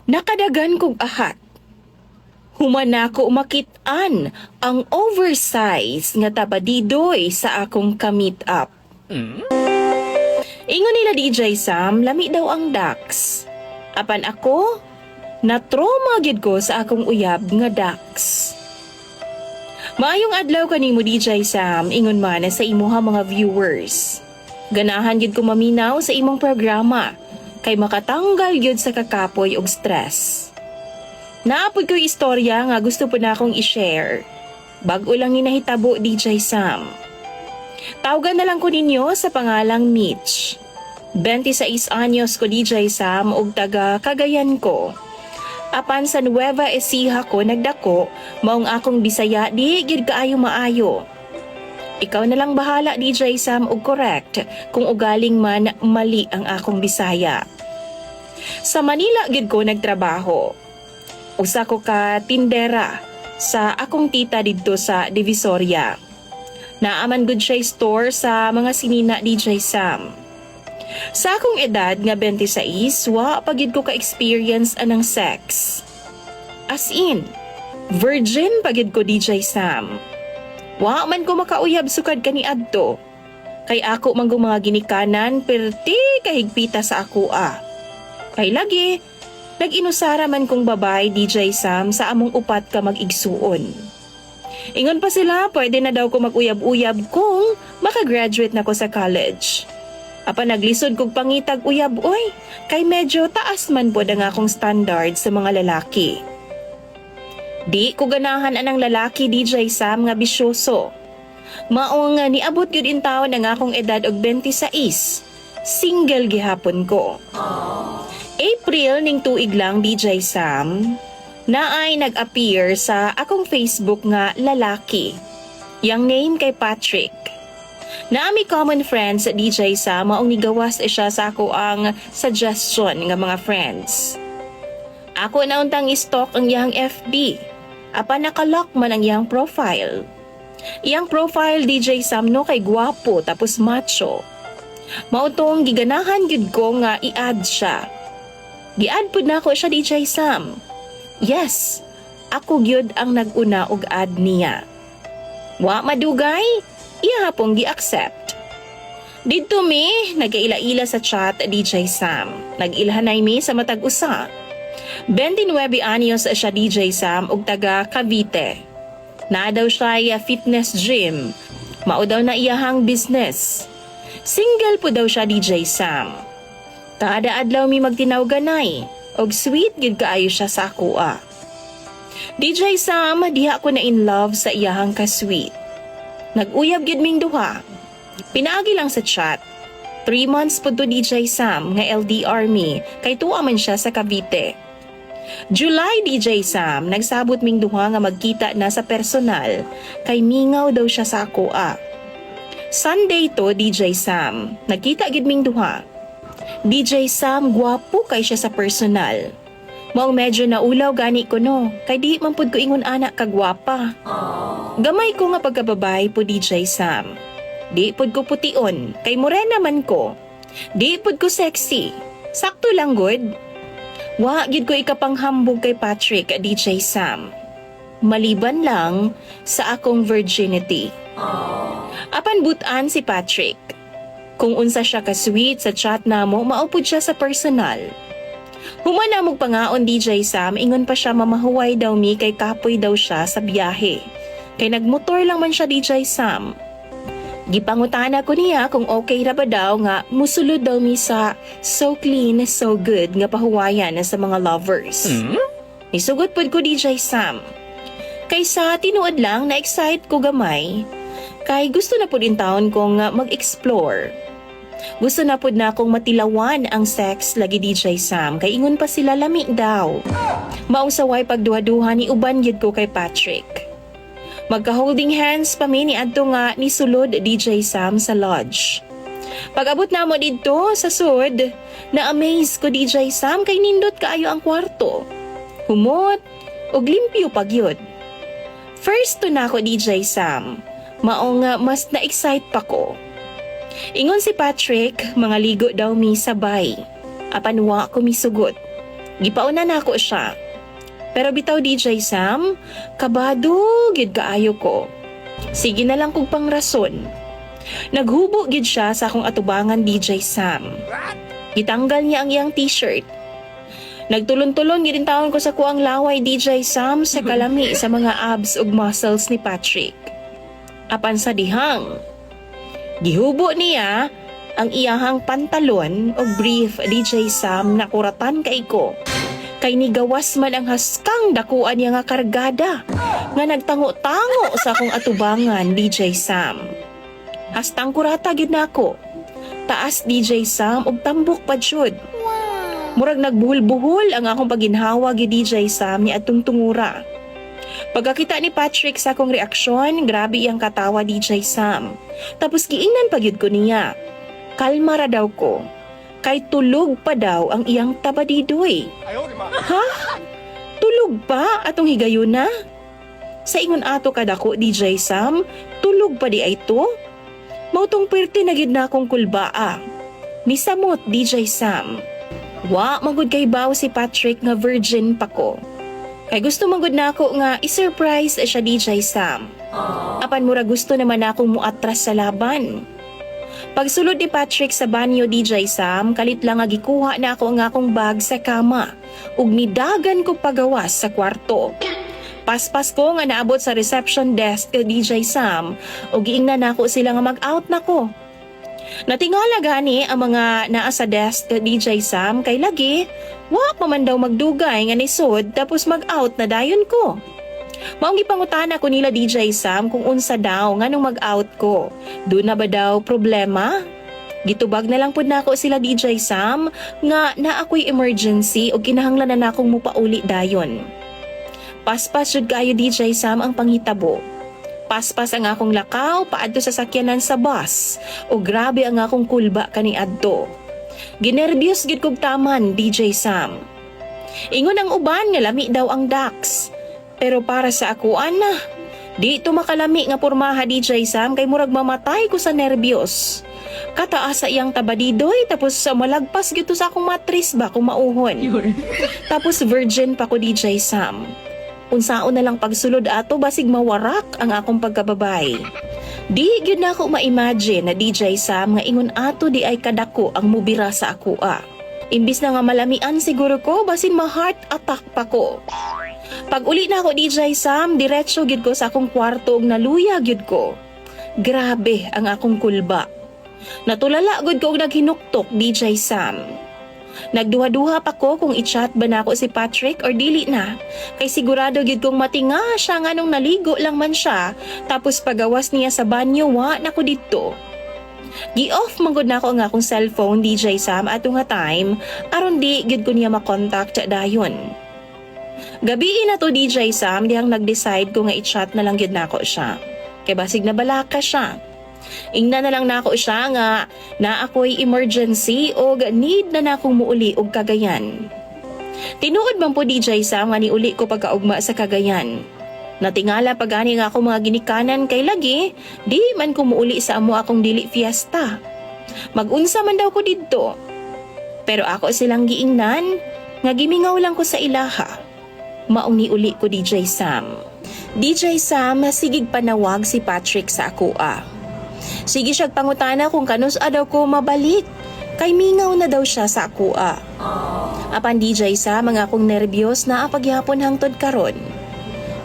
Nakadagan kog ahat. Humana ko umakit-an ang oversize nga tabadidoy sa akong ka-meet up. Ingon nila DJ Sam, lami daw ang Dax. Apan ako, na-trauma gyud ko sa akong uyab nga Dax. Maayong adlaw kanimo DJ Sam, ingon man sa imuha mga viewers. Ganahan gyud ko maminaw sa imong programa kay makatanggal gyud sa kakapoy og stress. Naapod ko'y istorya nga gusto po na akong i-share. Bago lang ni nahitabo DJ Sam. Tawagan na lang ko ninyo sa pangalang Mitch. 26 anyos ko DJ Sam og taga Cagayan ko. Apan sa Nueva Ecija ko nagdako, maong akong Bisaya di gyud kaayo maayo. Ikaw na lang bahala DJ Sam og correct kung ugaling man mali ang akong Bisaya. Sa Manila gyud ko nagtrabaho. Usa ko ka tindera sa akong tita didto sa Divisoria. Naaman gud siya store sa mga sinina DJ Sam. Sa akong edad nga 26, wa pagid ko ka-experience anang sex. As in, virgin pagid ko DJ Sam. Wa man ko makauyab sukad kaniadto. Kay ako manggong mga ginikanan perti kahigpita sa ako Kay lagi, nag-inusara man kong babay DJ Sam sa among upat ka mag-igsuon. Ingon pa sila pwede na daw ko mag-uyab-uyab kung makagraduate na ko sa college. Apan naglisod kog pangitag uyab oy, kay medyo taas man pod ang akong standard sa mga lalaki. Di ko ganahan anang lalaki DJ Sam nga bisyoso. Mao nga niabot gyud in taon ang akong edad og 26. Single gihapon ko. April ning tuig lang DJ Sam, naay nag-appear sa akong Facebook nga lalaki. Yang name kay Patrick. Naami common friends sa DJ Sam, maong nigawas siya sa ako ang suggestion nga mga friends. Ako na untang i-stalk ang iyang FB. Apan nakalock man ang iyang profile. Iyang profile DJ Sam no kay gwapo tapos macho. Mautong giganahan gyud ko nga i-add siya. Gi-add pud na ako siya DJ Sam. Yes, ako gyud ang nag-una og add niya. Wa madugay, iya hapong gi-accept. Didto mi, nagaila-ila sa chat DJ Sam. Nag-ilhanay mi sa matag usa. 29 anyos siya DJ Sam og taga Cavite. Na daw siya fitness gym. Mao daw na iyahang business. Single po daw siya DJ Sam. Kada adlaw mi magtinawganay og sweet gid kaayo siya sa ako DJ Sam, diha ko na in love sa iyahang ka-sweet. Nag-uyab gid ming duha. Pinaagi lang sa chat. 3 months po to DJ Sam nga LDR mi kay tuwa man siya sa Cavite. July DJ Sam, nagsabot ming duha nga magkita na sa personal kay mingaw daw siya sa ako Sunday to DJ Sam, nagkita gid ming duha. DJ Sam, gwapo kay siya sa personal. Maong medyo naulaw gani ko no, kay di man pud ko ingon anak kagwapa. Gamay ko nga pagkababay po DJ Sam. Di pud ko pution, kay morena man ko. Di pud ko sexy, sakto lang good. Wa gid ko ikapanghambog kay Patrick DJ Sam. Maliban lang sa akong virginity. Apan butan si Patrick. Kung unsa siya ka-sweet sa chat namo, maupod siya sa personal. Humana mong pangaon DJ Sam, ingon pa siya mamahuway daw mi kay kapoy daw siya sa biyahe. Kay nagmotor lang man siya DJ Sam. Gipangutana ko niya kung okay ra ba daw nga musulod daw mi sa so clean, so good nga pahuwayan sa mga lovers. Nisugot pod ko DJ Sam. Kaysa tinuod lang na-excite ko gamay. Kay gusto na po din taon kong mag-explore. Gusto na po na akong matilawan ang sex lagi DJ Sam, kay ingon pa sila lami daw. Maong saway pagduha-duha ni uban yun ko kay Patrick. Magka-holding hands pa mi ni adto nga ni sulod DJ Sam sa lodge. Pag-abot na mo dito sa sud, na-amaze ko DJ Sam kay nindot kaayo ang kwarto. Humot og limpyo pagyod. First to na ako DJ Sam. Maong mas na-excite pa ko. Ingon si Patrick, mga ligo daw mi sabay. Apan wa ko misugot. Gipauna na ako siya. Pero bitaw DJ Sam, kabado gid kaayo ko. Sige na lang kog pangrason. Naghubo gid siya sa akong atubangan DJ Sam. Gitanggal niya ang iyang t-shirt. Nagtulon-tulon gid taon ko sa kuang laway DJ Sam sa kalami sa mga abs ug muscles ni Patrick. Apan sa dihang, gihubo niya ang iyahang pantalon o brief DJ Sam na kuratan kay ko. Kay ni gawas man ang haskang dakuan niya nga kargada nga nagtango-tango sa akong atubangan DJ Sam. Hastang kurata gid nako. Taas DJ Sam ug tambok pa jud. Murag nagbuhol-buhol ang akong paginhawa gid DJ Sam ni atong tungura. Pagkakita ni Patrick sa akong reaksyon, grabe iyang katawa DJ Sam. Tapos giingnan pa gyud ko niya. Kalma ra daw ko. Kay tulog pa daw ang iyang tabadidoy. Ha? Tulog pa atong higayuna? Sa ingon ato kadako DJ Sam, tulog pa di ay to? Mautong perti na gid na akong kulbaa. Misamot DJ Sam. Wa magud kay baw si Patrick nga virgin pa ko. Kay gusto magud na ako nga i-surprise siya DJ Sam. Apan mura gusto naman akong muatras sa laban. Pagsulod ni Patrick sa banyo DJ Sam, kalit lang nga gikuha na ako ang akong bag sa kama ug nidagan ko pagawas sa kwarto. Paspas ko nga naabot sa reception desk DJ Sam ug giingnan nako sila nga mag-out nako. Natingala gani ang mga naa sa desk DJ Sam kay lagi wa pa man daw magdugay nga nisod tapos mag-out na dayon ko. Maong gipangutana ko nila DJ Sam kung unsa daw nganong mag-out ko. Doon na ba daw problema? Gitubag na lang pud nako sila DJ Sam nga na ako'y emergency o kinahanglan na akong mupauli dayon. Paspas jud kayo DJ Sam ang panghitabo. Paspas ang akong lakaw paadto sa sakyanan sa bus o grabe ang akong kulba kaniadto. Ginerbyos gid kog taman DJ Sam. Ingon ang uban nga lami daw ang Dax. Pero para sa ako, ana, di ito makalami nga pormaha DJ Sam kay murag mamatay ko sa nervyos. Kataas sa iyang tabadidoy tapos malagpas gito sa akong matris ba kung mauhon. Tapos virgin pa ko DJ Sam. Unsaon na lang pagsulod ato basig mawarak ang akong pagkababay. Di gyud na ako ma-imagine na DJ Sam nga ingon ato di ay kadako ang mubira sa ako Imbis na nga malamian siguro ko basin ma-heart attack pa ko. Pag uli na ako DJ Sam, diretso gyud ko sa akong kwarto ug naluya gyud ko. Grabe ang akong kulba. Natulala gyud ko og naghinuktok DJ Sam. Nagduha-duha pa ko kung i-chat ba nako si Patrick or dili na. Kay sigurado gyud kong matinga siya nganong naligo lang man siya tapos pagawas niya sa banyo wa nako didto. Gi-off manggod nako ang akong cellphone DJ Sam atong nga time aron di gyud ko niya makontak dayon. Gabi na to DJ Sam dihang nag-decide ko nga i-chat na lang gyud nako siya. Kay basig na balaka siya. Ingna na lang nako siya nga na ako'y emergency o need na nakong muuli og Cagayan. Tinuod man po DJ Sam nga niuli ko pagkaugma sa Cagayan. Natingala pagani nga ako mga ginikanan kay lagi, di man ko muuli sa amo akong dili fiesta. Magunsa man daw ko didto. Pero ako silang giingnan nga gimingaw lang ko sa ilaha. Maong niuli ko DJ Sam. DJ Sam, sigig panawag si Patrick sa ako Sige siyag pangutana kung kanus daw ko mabalik. Kay mingaw na daw siya sa ako Apan DJ Sam, mga akong nervyos na pagyapon hangtod karon.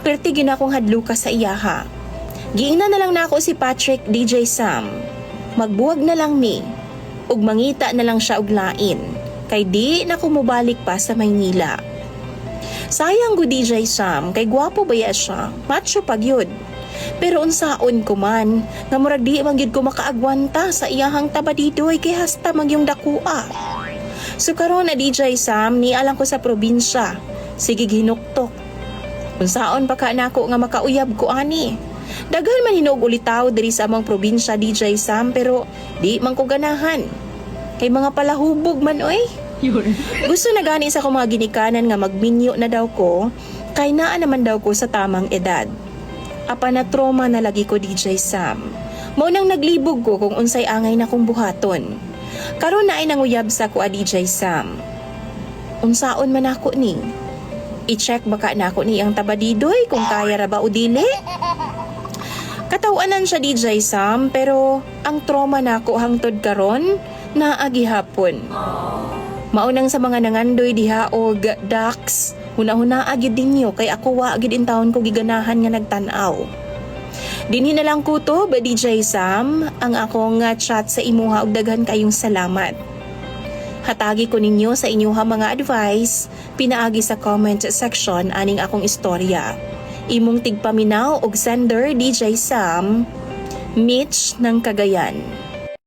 Pertigin akong hadluka sa iyaha. Giingnan na lang nako si Patrick DJ Sam. Magbuwag na lang mi. Ug mangita na lang siya og lain. Kay di na ko mubalik pa sa Maynila. Sayang go DJ Sam, kay gwapo baya siya. Macho pagyud. Pero unsaon ko man, nga murag di man gyud ko makaagwanta sa iyahang tabadidoy kay hasta magyong dakua. So karon na DJ Sam, nialang ko sa probinsya. Sige hinuktok. Unsaon pa ka nako nga makauyab ko ani. Daghan man hinog ulitaw diri sa among probinsya DJ Sam pero di man ko ganahan. Kay mga palahubog man oy. Gusto na gani sa akong mga ginikanan nga magminyo na daw ko, kay naa naman daw ko sa tamang edad. Apa na trauma na lagi ko DJ Sam. Mao nang naglibog ko kung unsay angay na kong buhaton. Karon na ay nanguyab sa ko DJ Sam. unsaon man ako ni. I-check baka na ako ni ang tabadidoy kung kaya ra ba o dili. Katawanan siya DJ Sam pero ang trauma nako hangtod karon naagi hapon. Maunang sa mga nangandoy diha og Dax, huna-huna agid dinyo kay ako wa agid in taon ko giganahan nga nagtan-aw. Dinhi na lang kuto ba DJ Sam ang akong chat sa imuha og daghan kayong salamat. Hatagi ko ninyo sa inyuha mga advice pinaagi sa comment section aning akong istorya. Imong tigpaminaw og sender DJ Sam, Mitch ng Cagayan.